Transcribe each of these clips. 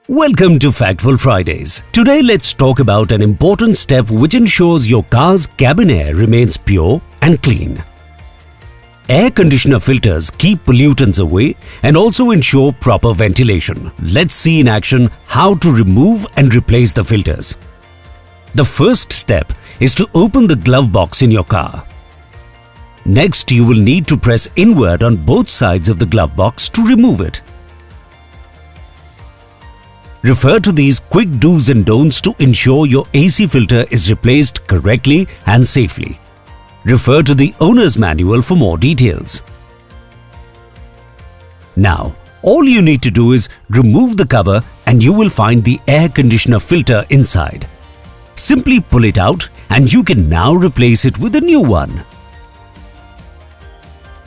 Welcome to Factful Fridays. Today let's talk about an important step which ensures your car's cabin air remains pure and clean. Air conditioner filters keep pollutants away and also ensure proper ventilation. Let's see in action how to remove and replace the filters. The first step is to open the glove box in your car. Next, you will need to press inward on both sides of the glove box to remove it. Refer to these quick do's and don'ts to ensure your AC filter is replaced correctly and safely. Refer to the owner's manual for more details. Now, all you need to do is remove the cover and you will find the air conditioner filter inside. Simply pull it out and you can now replace it with a new one.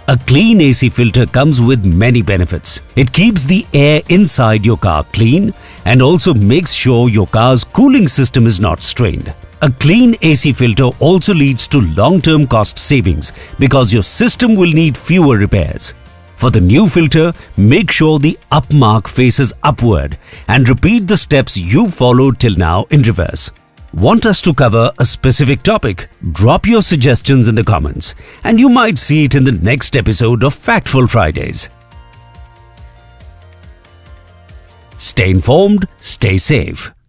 A clean AC filter comes with many benefits. It keeps the air inside your car clean and also makes sure your car's cooling system is not strained. A clean AC filter also leads to long-term cost savings because your system will need fewer repairs. For the new filter, make sure the up mark faces upward and repeat the steps you followed till now in reverse. Want us to cover a specific topic? Drop your suggestions in the comments and you might see it in the next episode of Factful Fridays. Stay informed, stay safe.